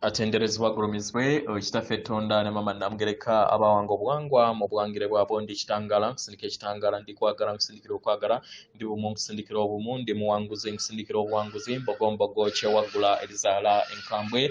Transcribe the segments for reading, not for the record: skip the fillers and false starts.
atenderezebwa gulumizibwe kitaffe Tonda ne mama Namugereka abawanga obuwangwa mu Buwangire bwabo ndi kitangala nkusindika ekitangala ndi kwagala nkusindikira okwagala ndi bumu nkusindikira obumu ndi muwanguzi nkusindikira obuwanguzi mbogombogo kyewaggula erizaala enkambwe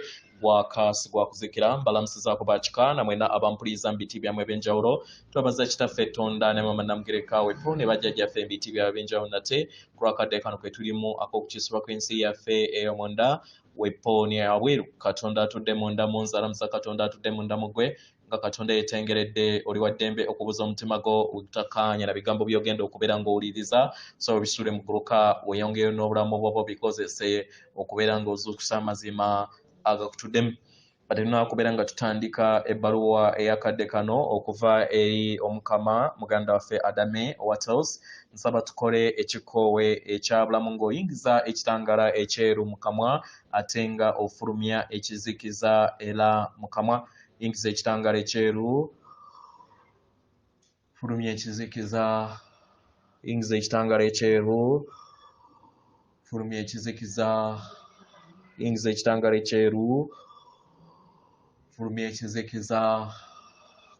gwakasi gwakuzikira mbalamusizaako bakika namwena abampuliriza mu biti byammwe ebyenjawulo twabaza kitaffe Tonda ne mama Namugereka wetu ne bajjajjaffe mu biti byabwe ebyenjawulo nate ku lwakadde kano kwe tulimu ak'okukiisibwa kw'ensi yaffe ey'omunda weponi yabweru Katonda atudde munda mu nzalamuza Katonda atudde munda mu gwe nga Katonda yetengeredde oli wa ddembe okubuza omutima gwo utakanya na bigambo byogenda okubeera ng'owuliriza so bisule mu guluka weeyongeyo n'obulamu bwobwo bikozese okubeera ng'ozuukusa amazima agakutuddemu ate tunakubeera nga tutandika ebbaluwa eyakadde kano okuva eri Omukama muganda waffe Adama owa Telosi nsaba tukole ekikoowe ekyabulamu ng'oyingiza ekitangala ekyeru mu kamwa ate nga ofulumya ekizikiza era mu kamwa yingiza ekitangala ekyeru fulumya ekizikiza yingiza ekitangala ekyeru fulumya ekizikiza yingiza ekitangala ekyeru fulumya ekizikiza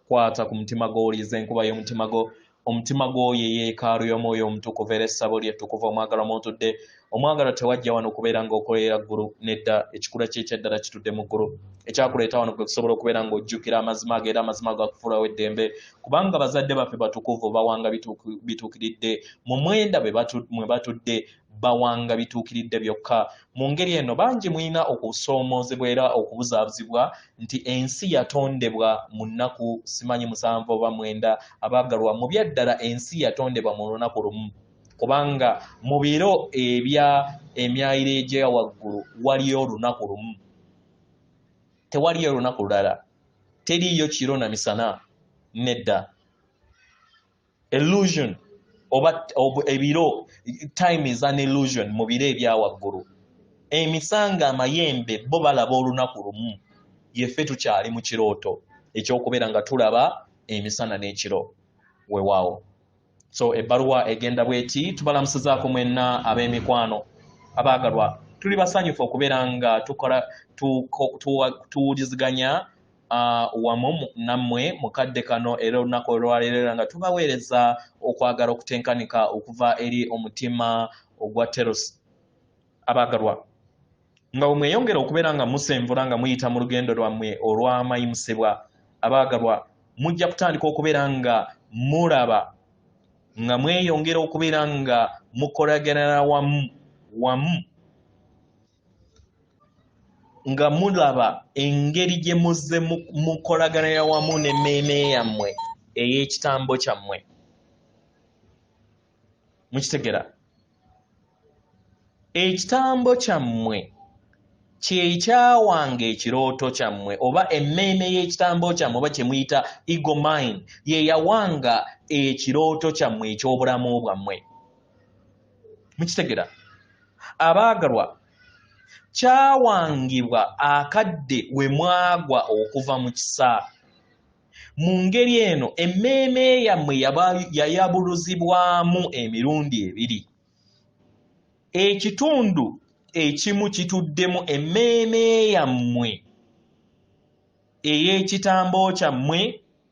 kwata ku mutima gw'owuliriza enkuba y'omutima gwo omutima gwo ye yeekaalu y'omwoyo omutukuvu era essabo lyettukuvu omwagala mwotudde omwagala tewajja wano okubeera ng'okolera ggulu nedda ekikula kye ekyeddala kitudde mu ggulu ekyakuleeta wano kwe kusobola okubeera ng'ojjukira amazima ago era amazima gakufuulawo eddembe kubanga bazadde baffe batukuvu bawanga bituukiridde mu mwenda mwe batudde bawanga bituukiridde byokka mu ngeri eno bangi mulina okusoomoozebwa era okubuzaabuzibwa nti ensi yatondebwa mu nnaku simanyi 7 oba 9 abaagalwa mu byaddala ensi yatondebwa mu lunaku lumu kubanga mu biro emyayiro egya waggulu waliyo olunaku lumu tewaliyo olunaku lulala teriyo kiro na misana nedda illusion oba ebiro time is an illusion mu biro ebya waggulu emisanga amayembe bo balaba olunaku lumu yeffe tukyali mu kirooto ekyokubeera nga tulaba emisana n'ekiro weewaawo so ebbaluwa egenda bweti tubalamusizaako mwenna ab'emikwano abaagalwa tuli basanyufu okubeera nga tuwuliziganya wamu nammwe mukadde kano era olunaku olwaleero nga tubaweereza okwagala okutenkanika okuva eri omutima ogwa Telosi abaagalwa nga bwemweyongera okubeera nga musenvula nga muyita mu lugendo lwammwe olw'amayimusibwa abaagalwa mujja kutandika okubeera nga mulaba nga mweyongera okubeera nga mukolagana wamu nga mulaba engeri gye muzze mukolaganira wamu n'emmeeme yammwe ey'ekitambo kyammwe mukitegera ekitambo kyammwe kyekyawanga ekirooto kyammwe oba emmeeme y'ekitambo kyammwe oba kye muyita ego mind ye yawanga ekirooto kyammwe eky'obulamu bwammwe mukitegera abaagalwa kyawangibwa akadde we mwagwa okuva mu kisa mu ngeri eno emmeeme yammwe yayabuluzibwamu emirundi ebiri ekitundu ekimu kituddemu emmeeme yammwe ey'ekitambo kyammwe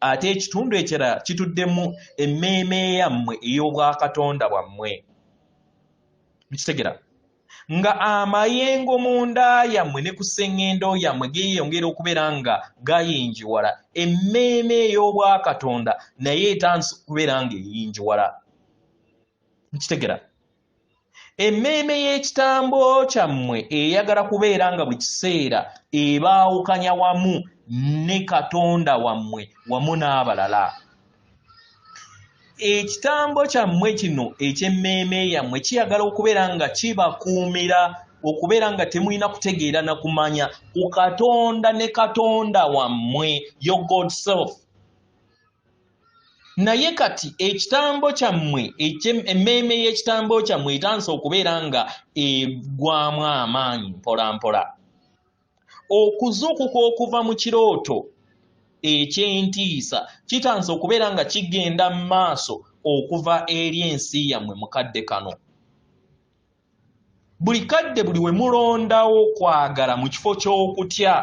ate ekitundu ekirala kituddemu emmeeme yammwe ey'obwakatonda bwammwe mukitegera nga amayengo munda yammwe ne ku sseŋŋendo yammwe geeyongera okubeera nga gayinjiwala emmeeme ey'obwakatonda naye etandise okubeera nga eyinjiwala mukitegera emmeeme y'ekitambo kyammwe eyagala kubeera nga buli kiseera ebaawukanya wamu ne Katonda wammwe wamu n'abalala ekitambo kyammwe kino eky'emmeeme yammwe kiyagala okubeera nga kibakuumira okubeera nga temulina kutegeera na kumanya ku Katonda ne Katonda wammwe your God self naye kati ekitambo kyammwe emmeeme y'ekitambo kyammwe etandise okubeera nga egwamu amaanyi mpola mpola okuzuukuka okuva mu kirooto eky'entiisa kitandise okubeera nga kigenda mu maaso okuva eri ensi yammwe mukadde kano buli kadde buli we mulondawo kwagala mu kifo ky'okutya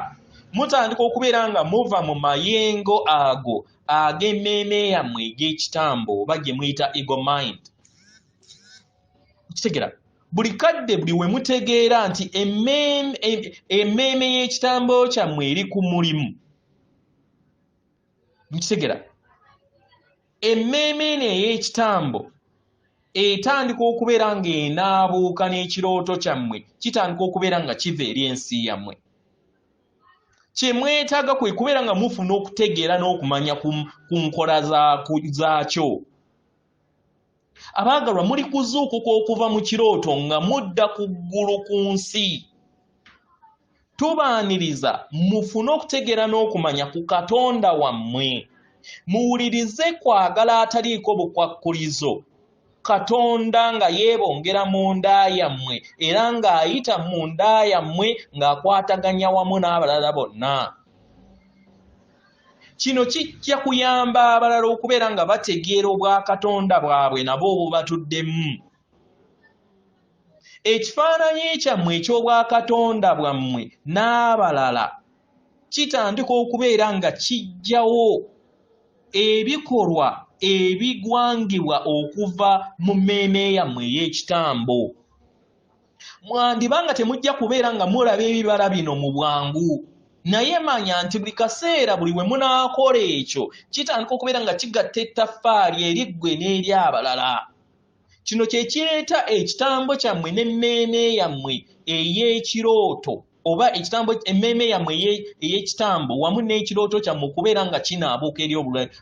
mutandika okubeera nga muva mu mayengo ago ag'emmeeme yammwe eg'ekitambo oba gye muyita ego mind. Kitegera buli kadde buli we mutegeera nti emmeeme y'ekitambo kyammwe eri ku mulimu. Kitegera emmeeme eno ey'ekitambo etandika okubeera nga enaabuuka n'ekirooto kyammwe kitandika okubeera nga kiva eri ensi yammwe. Kye mwetaaga kwe kubeera nga mufuna okutegeera n'okumanya ku nkola zaakyo. Abaagalwa muli kuzuukuka okuva mu kirooto nga mudda ku ggulu ku nsi. Tubaaniriza mufune okutegeera n'okumanya ku Katonda wammwe. Muwulirize kwagala ataliiko bukwakkulizo. Katonda nga yeebongera mu nda yammwe era ng'ayita mu nda yammwe ng'akwataganya wamu n'abalala bonna. Kino kijja kuyamba abalala okubeera nga bategeera obwa Katonda bwabwe nabo obubatuddemu. Ekifaananyi kyammwe eky'obwa Katonda bwammwe n'abalala kitandika okubeera nga kijjawo ebikolwa ebigwangibwa okuva mu mmeeme yammwe ey'ekitambo. Mwandibanga temujja kubeera nga mulaba ebibala bino mu bwangu, naye manya nti buli kaseera buli we munaakola ekyo kitandika okubeera nga kigatta ettaffaali eriggwe n'eri abalala. Kino kye kireeta ekitambo kyammwe n'emmeeme yammwe ey'ekirooto oba emmeeme yammwe ey'ekitambo wamu n'ekirooto kyammwe okubeera nga kinaabuuka eri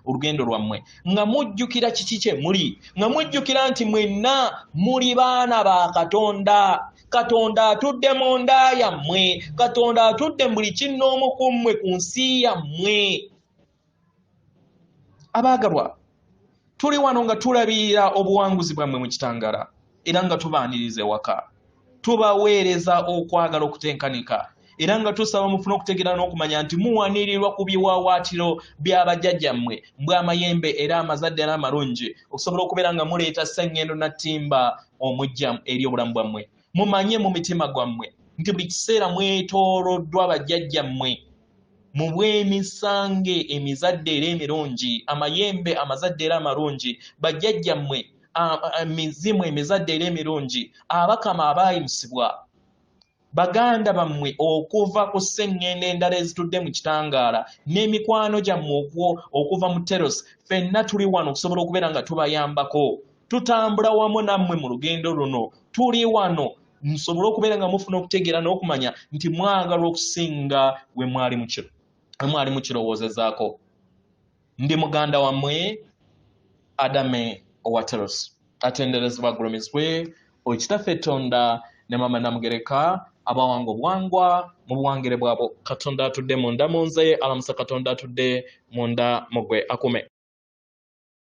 olugendo lwammwe nga mujjukira kiki kye muli, nga mujjukira nti mwenna muli baana ba Katonda. Katonda atudde mu nda yammwe, Katonda atudde mu buli kinnoomu ku mmwe ku nsi yammwe. Abaagalwa, tuli wano nga tulabirira obuwanguzi bwammwe mu kitangala era nga tubaaniriza ewaka. Tubaweereza okwagala okutenkanika era nga tusaba mufune okutegeera n'okumanya nti muwanirirwa ku biwaawaatiro by'abajjajjammwe bw'amayembe era amazadde era amalungi okusobola okubeera nga muleeta sseŋŋendo na ttimba omujja eri obulamu bwammwe. Mumanye mu mitima gwammwe nti buli kiseera mwetooloddwa bajjajjammwe mu bw'emisange emizadde era emirungi, amayembe amazadde era amalungi, bajjajjammwe emizimu emizadde era emirungi, abakama abaayimusibwa, baganda bammwe okuva ku sseŋŋendo endala ezitudde mu kitangaala n'emikwano gyammwe okuva mu Telosi. Ffenna tuli wano okusobola okubeera nga tubayambako. Tutambula wamu nammwe mu lugendo luno. Tuli wano nsobole okubeera nga mufuna okutegeera n'okumanya nti mwagalwa okusinga we mwali mu kirowoozezaako. Ndi muganda wammwe Adama owa Telosi. Atenderezebwa agulumizibwe Kitaffe Tonda ne Mama Namugereka abawanga obuwangwa mu buwangire bwabo. Katonda atudde munda mu nze, alamusa Katonda atudde munda mu gwe akume.